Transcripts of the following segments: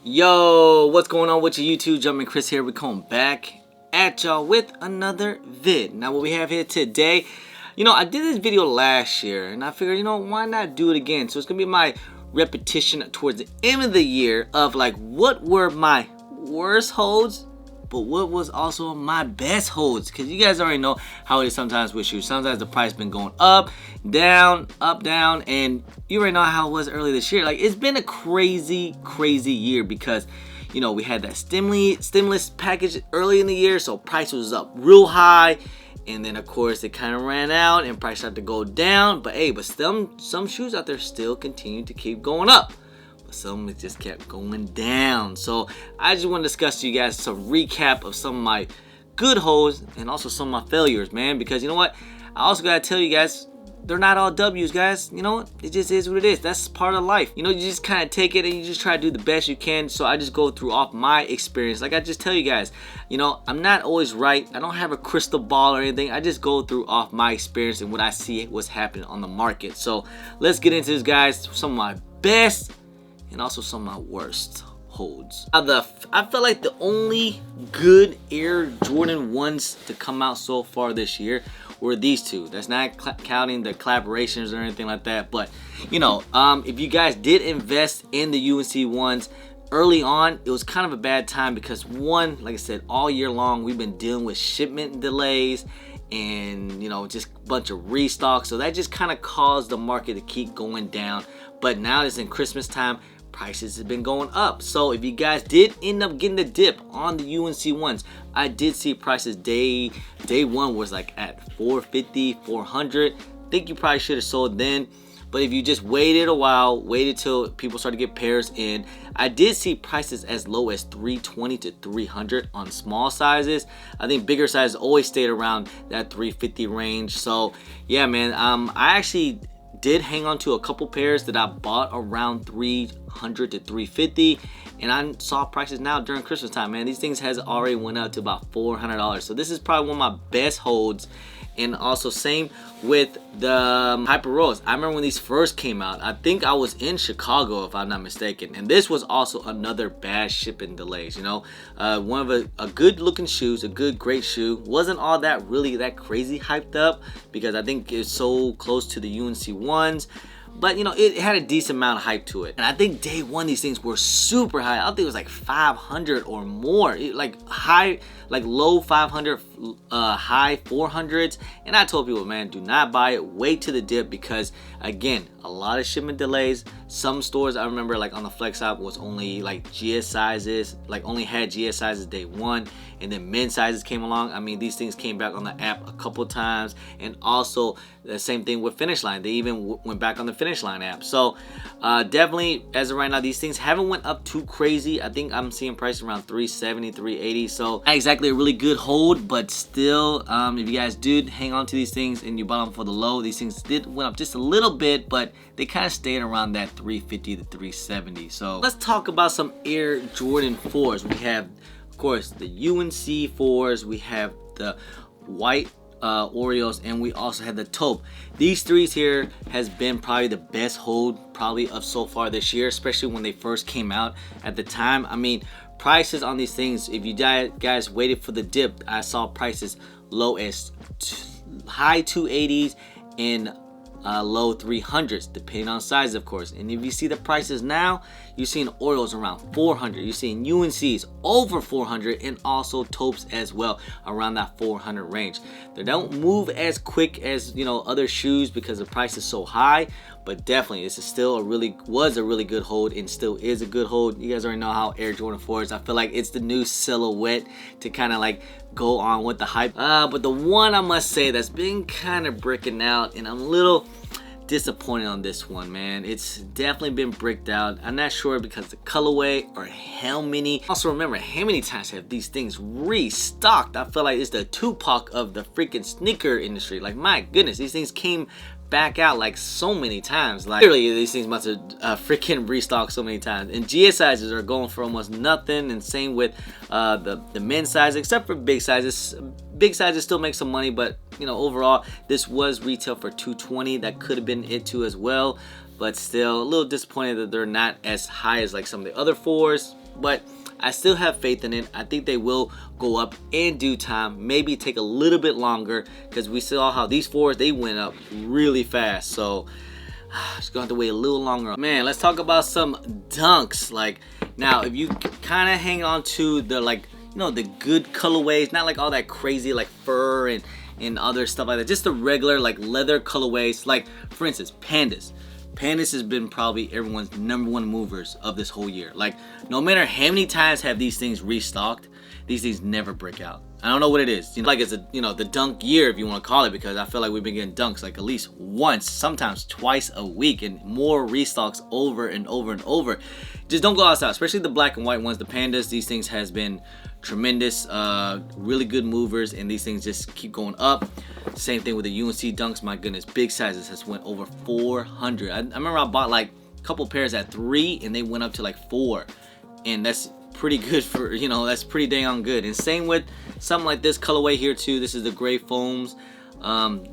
Yo, what's going on with your YouTube? Jumpman Chris here. We're coming back at y'all with another vid. Now, what we have here today, I did this video last year, and I figured, why not do it again? So it's gonna be my repetition towards the end of the year of like what were my worst holds, but what was also my best holds. Because you guys already know how it is sometimes with shoes. Sometimes the price been going up, down, and you already know how it was early this year. Like, it's been a crazy year because, we had that stimulus package early in the year, so price was up real high. And then, of course, it kind of ran out and price started to go down. But hey, some shoes out there still continue to keep going up. Some it just kept going down. So I just want to discuss to you guys some recap of some of my good holds and also some of my failures, man. Because you know what? I also gotta tell you guys, they're not all W's, guys. You know what? It just is what it is. That's part of life. You just kind of take it and you just try to do the best you can. So I just go through off my experience. Like I just tell you guys, I'm not always right. I don't have a crystal ball or anything. I just go through off my experience and what I see what's happening on the market. So let's get into this, guys. Some of my best and also some of my worst holds. I felt like the only good Air Jordan 1s to come out so far this year were these two. That's not counting the collaborations or anything like that. But, if you guys did invest in the UNC 1s early on, it was kind of a bad time because one, like I said, all year long, we've been dealing with shipment delays and, just a bunch of restocks. So that just kind of caused the market to keep going down. But now it's in Christmas time, prices have been going up. So if you guys did end up getting the dip on the UNC ones, I did see prices day one was like at $450, $400. Think you probably should have sold then. But if you just waited a while, waited till people started to get pairs in, I did see prices as low as $320 to $300 on small sizes. I think bigger sizes always stayed around that $350 range. So yeah, man, I actually did hang on to a couple pairs that I bought around $300 to $350, and I saw prices now during Christmas time, man. These things has already went up to about $400. So this is probably one of my best holds. And also same with the Hyper Royals. I remember when these first came out, I think I was in Chicago if I'm not mistaken, and this was also another bad shipping delays. One of a good looking shoes, a great shoe. Wasn't all that really that crazy hyped up because I think it's so close to the UNC ones. But it had a decent amount of hype to it, and I think day one these things were super high. I think it was like 500 or more, low 500, high 400s. And I told people, man, do not buy it. Wait to the dip because again, a lot of shipment delays. Some stores I remember like on the Flex app was only like GS sizes, like only had GS sizes day one, and then men's sizes came along. I mean, these things came back on the app a couple times, and also the same thing with Finish Line. They even went back on the Finish Line app. So definitely as of right now, these things haven't went up too crazy. I think I'm seeing prices around $370, $380. So not exactly a really good hold, but still, if you guys did hang on to these things and you bought them for the low, these things did went up just a little bit, but they kind of stayed around that $350 to $370. So let's talk about some Air Jordan 4s. We have, of course, the UNC 4s. We have the white Oreos, and we also have the taupe. These threes here has been probably the best hold probably of so far this year, especially when they first came out at the time. I mean, prices on these things, if you guys waited for the dip, I saw prices low as high 280s and low 300s, depending on size, of course. And if you see the prices now, you're seeing Oreos around 400, you're seeing UNCs over 400, and also taupes as well around that 400 range. They don't move as quick as other shoes because the price is so high, but definitely this is still was a really good hold and still is a good hold. You guys already know how Air Jordan 4 is. I feel like it's the new silhouette to kind of like go on with the hype. But the one I must say that's been kind of breaking out, and I'm a little disappointed on this one, man. It's definitely been bricked out. I'm not sure because the colorway or how many. Also remember, how many times have these things restocked? I feel like it's the Tupac of the freaking sneaker industry. Like, my goodness, these things came back out like so many times. Like, literally these things must have freaking restocked so many times. And GS sizes are going for almost nothing, and same with the men's size, except for big sizes. Big sizes still make some money, but overall this was retail for $220. That could have been it too as well, but still a little disappointed that they're not as high as like some of the other 4s. but I still have faith in it. I think they will go up in due time. Maybe take a little bit longer because we saw how these fours, they went up really fast. So just gonna have to wait a little longer. Man, let's talk about some dunks. Like, now if you kind of hang on to the, like, you know, the good colorways, not like all that crazy like fur and other stuff like that, just the regular like leather colorways. Like, for instance, Pandas. Pandas has been probably everyone's #1 movers of this whole year. Like, no matter how many times have these things restocked, these things never break out. I don't know what it is. You know, like, it's a, you know, the dunk year, if you want to call it, because I feel like we've been getting dunks like at least once, sometimes twice a week, and more restocks over and over and over. Just don't go outside, especially the black and white ones. The Pandas, these things has been tremendous, really good movers, and these things just keep going up. Same thing with the UNC dunks. My goodness, big sizes has went over 400. I remember I bought like a couple pairs at 3 and they went up to like 4, and that's pretty good for, you know, that's pretty dang on good. And same with something like this colorway here too. This is the gray foams,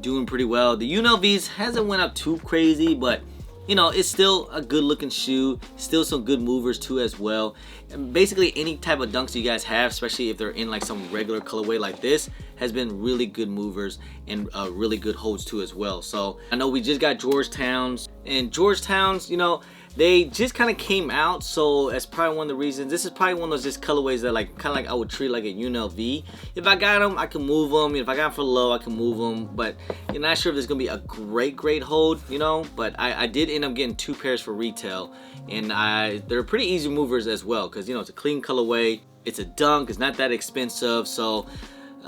doing pretty well. The UNLVs hasn't went up too crazy, but you know, it's still a good looking shoe. Still some good movers too as well. And basically any type of dunks you guys have, especially if they're in like some regular colorway like this, has been really good movers and really good holds too as well. So I know we just got Georgetowns, and Georgetowns, you know, they just kind of came out, so that's probably one of the reasons. This is probably one of those just colorways that like kind of like I would treat like a UNLV. If I got them, I can move them. If I got them for low, I can move them. But you're not sure if there's gonna be a great hold, you know. But I did end up getting 2 pairs for retail, and they're pretty easy movers as well, because you know it's a clean colorway. It's a dunk. It's not that expensive, so.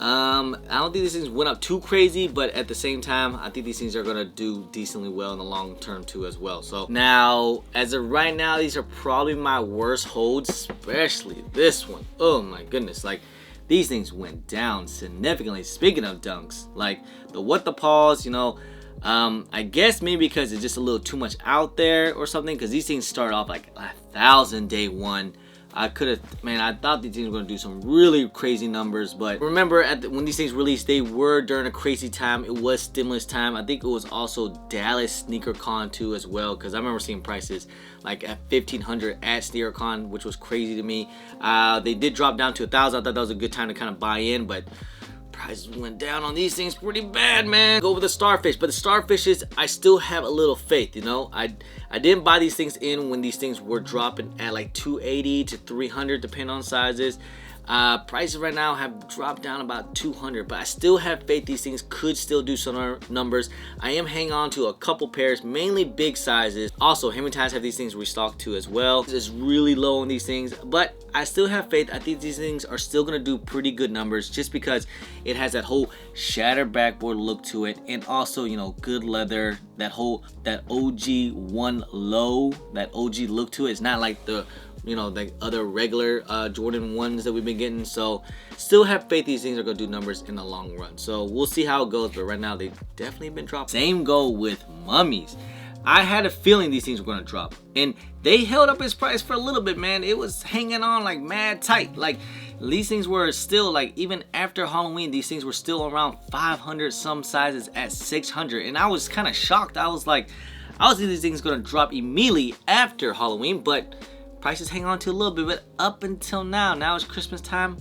I don't think these things went up too crazy, but at the same time, I think these things are gonna do decently well in the long term too as well. So now, as of right now, these are probably my worst holds, especially this one. Oh my goodness, like these things went down significantly. Speaking of dunks, like the What the Paws, you know, I guess maybe because it's just a little too much out there or something, because these things start off like 1,000 day one. I thought these things were going to do some really crazy numbers, but remember when these things released, they were during a crazy time. It was stimulus time. I think it was also Dallas Sneaker Con too as well, because I remember seeing prices like at $1,500 at Sneaker Con, which was crazy to me. They did drop down to 1,000. I thought that was a good time to kind of buy in, but prices went down on these things pretty bad, man. Go with the Starfish, but the Starfishes, I still have a little faith, you know. I didn't buy these things in when these things were dropping at like 280 to 300 depending on sizes. Prices right now have dropped down about 200, but I still have faith these things could still do some numbers. I am hanging on to a couple pairs, mainly big sizes. Also, how many times have these things restocked too as well? It's really low on these things, but I still have faith. I think these things are still gonna do pretty good numbers, just because it has that whole shattered backboard look to it, and also, you know, good leather. That OG one low, that OG look to it. It's not like the, you know, the other regular Jordan 1s that we've been getting. So still have faith these things are gonna do numbers in the long run. So we'll see how it goes, but right now they've definitely been dropping. Same go with Mummies. I had a feeling these things were gonna drop, and they held up its price for a little bit, man. It was hanging on like mad tight. Like, these things were still, like, even after Halloween, these things were still around 500, some sizes at 600, and I was kind of shocked. I was like, I was thinking these things gonna drop immediately after Halloween, but prices hang on to a little bit. But up until now it's Christmas time,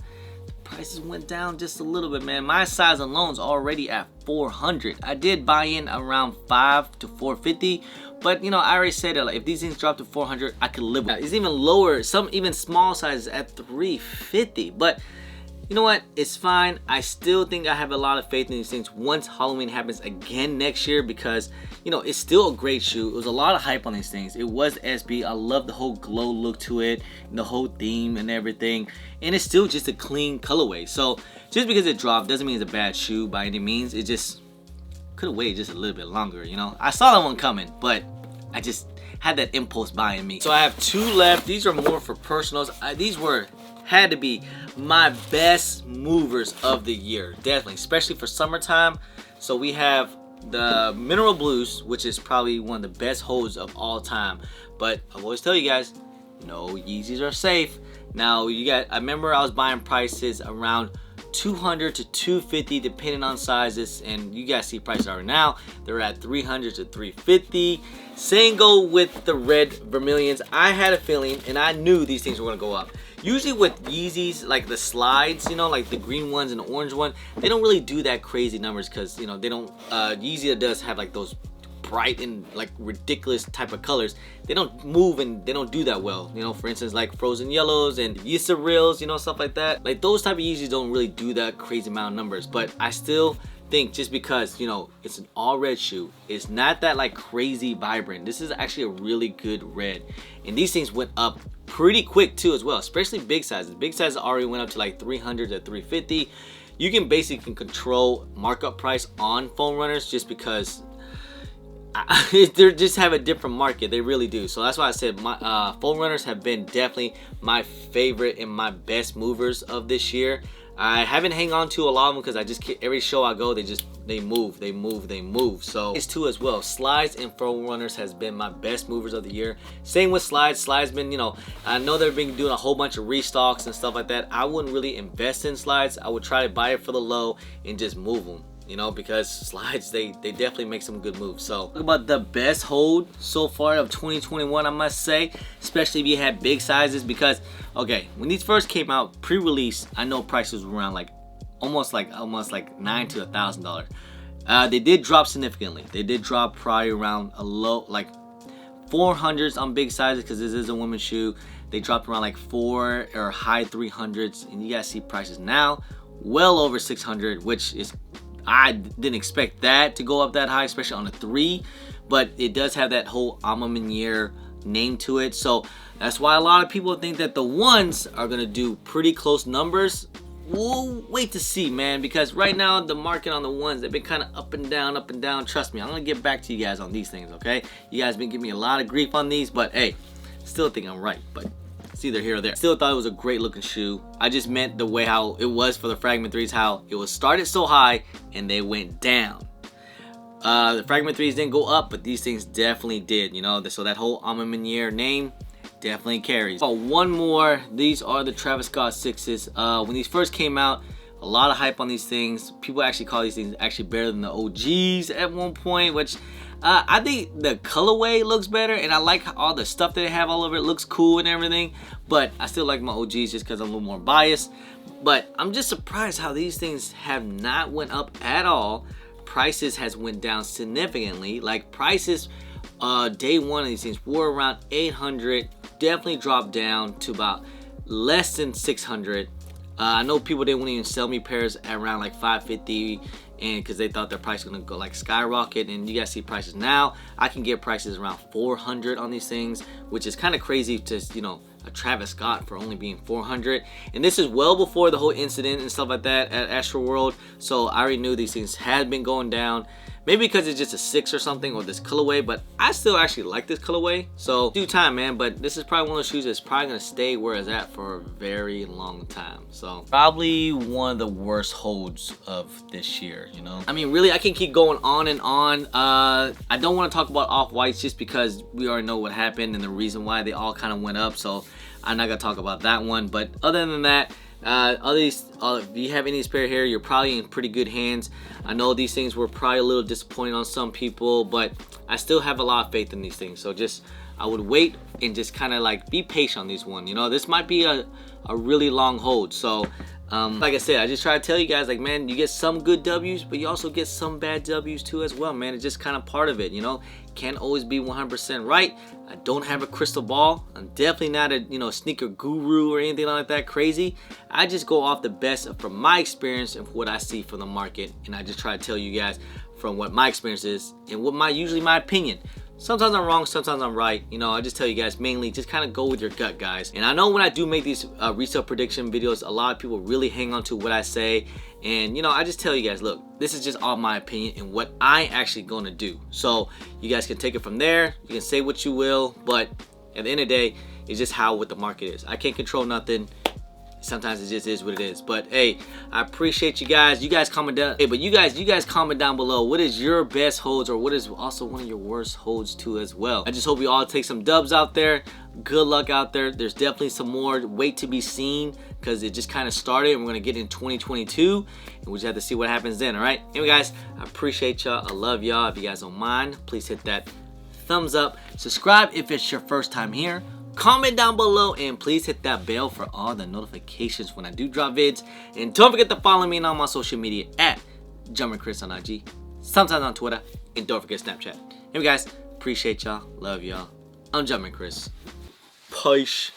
prices went down just a little bit, man. My size alone's already at 400. I did buy in around 5 to 450, but you know, I already said that, like, if these things drop to 400, I could live with it. It's even lower, some even small sizes at 350, but you know what, it's fine. I still think I have a lot of faith in these things once Halloween happens again next year, because you know, it's still a great shoe. It was a lot of hype on these things. It was SB. I love the whole glow look to it, and the whole theme and everything, and it's still just a clean colorway. So just because it dropped doesn't mean it's a bad shoe by any means. It just could have waited just a little bit longer, you know. I saw that one coming, but I just had that impulse buying me. So I have 2 left. These are more for personals. These had to be my best movers of the year, definitely, especially for summertime. So we have the Mineral Blues, which is probably one of the best holds of all time, but I always tell you guys, no Yeezys are safe. Now I remember I was buying prices around $200 to $250 depending on sizes, and you guys see prices are now. They're at $300 to $350. Same go with the red vermilions. I had a feeling, and I knew these things were gonna go up. Usually with Yeezys, like the slides, you know, like the green ones and the orange one, they don't really do that crazy numbers because, you know, they don't, Yeezy does have like those bright and like ridiculous type of colors. They don't move and they don't do that well, you know. For instance, like frozen yellows and Yisa reels, you know, stuff like that. Like those type of Yeezys don't really do that crazy amount of numbers, but I still think just because, you know, it's an all red shoe, it's not that like crazy vibrant. This is actually a really good red, and these things went up pretty quick too as well, especially big sizes. Big sizes already went up to like $300 to $350. You can basically control markup price on foam runners just because they just have a different market. They really do. So that's why I said my foam runners have been definitely my favorite and my best movers of this year. I haven't hang on to a lot of them because I just every show I go, they move. So it's too as well. Slides and foam runners has been my best movers of the year. Same with slides. Slides been, you know, I know they've been doing a whole bunch of restocks and stuff like that. I wouldn't really invest in slides. I would try to buy it for the low and just move them, you know, because slides, they definitely make some good moves. So talk about the best hold so far of 2021, I must say, especially if you had big sizes, because okay, when these first came out pre-release, I know prices were around like almost like $900 to $1,000. They did drop significantly. They did drop probably around a low like 400s on big sizes because this is a women's shoe. They dropped around like 4 or high 300s, and you guys see prices now well over 600, which is, I didn't expect that to go up that high, especially on a 3, but it does have that whole Alma Maniere name to it. So that's why a lot of people think that the ones are gonna do pretty close numbers. We'll wait to see, man, because right now the market on the ones, they've been kind of up and down. Trust me, I'm gonna get back to you guys on these things, okay? You guys been giving me a lot of grief on these, but hey, still think I'm right, but it's either here or there. Still thought it was a great looking shoe. I just meant the way how it was for the Fragment 3s, how it was started so high and they went down. The Fragment 3s didn't go up, but these things definitely did, you know. So that whole Alma Maniere name definitely carries. Oh, one more. These are the Travis Scott 6s. When these first came out, a lot of hype on these things. People actually call these things actually better than the OGs at one point, which I think the colorway looks better, and I like all the stuff that they have all over it. Looks cool and everything, but I still like my OGs just because I'm a little more biased. But I'm just surprised how these things have not went up at all. Prices has went down significantly. Like prices day one of these things were around 800, definitely dropped down to about less than 600. I know people didn't even sell me pairs at around like 550, and because they thought their price was gonna go like skyrocket. And you guys see prices now. I can get prices around 400 on these things, which is kind of crazy to, you know, a Travis Scott for only being 400. And this is well before the whole incident and stuff like that at Astroworld. So I already knew these things had been going down. Maybe because it's just a 6 or something, or this colorway, but I still actually like this colorway. So due time, man, but this is probably one of those shoes that's probably gonna stay where it's at for a very long time. So probably one of the worst holds of this year, you know. I mean, really, I can keep going on and on. I don't want to talk about Off-Whites just because we already know what happened and the reason why they all kind of went up, so I'm not gonna talk about that one. But other than that, if you have any of these pair here, you're probably in pretty good hands. I know these things were probably a little disappointing on some people, but I still have a lot of faith in these things. So just, I would wait and just kind of like be patient on these one. You know, this might be a really long hold. So like I said, I just try to tell you guys, like, man, you get some good W's, but you also get some bad W's too as well, man. It's just kind of part of it, you know. Can't always be 100% right. I don't have a crystal ball. I'm definitely not a, you know, sneaker guru or anything like that crazy. I just go off the best from my experience and what I see from the market, and I just try to tell you guys from what my experience is and what usually my opinion. Sometimes I'm wrong, sometimes I'm right. You know, I just tell you guys, mainly just kind of go with your gut, guys. And I know when I do make these resale prediction videos, a lot of people really hang on to what I say. And, you know, I just tell you guys, look, this is just all my opinion and what I actually gonna do. So you guys can take it from there. You can say what you will, but at the end of the day, it's just what the market is. I can't control nothing. Sometimes it just is what it is. But hey, I appreciate you guys. You guys comment down. Hey, but you guys comment down below. What is your best holds, or what is also one of your worst holds too as well? I just hope you all take some dubs out there. Good luck out there. There's definitely some more wait to be seen, because it just kind of started and we're gonna get in 2022, and we just have to see what happens then. All right. Anyway, guys, I appreciate y'all. I love y'all. If you guys don't mind, please hit that thumbs up. Subscribe if it's your first time here. Comment down below, and please hit that bell for all the notifications when I do drop vids. And don't forget to follow me on all my social media at Jumpin' Chris on IG, sometimes on Twitter, and don't forget Snapchat. Anyway, guys, appreciate y'all. Love y'all. I'm Jumpin' Chris. Peace.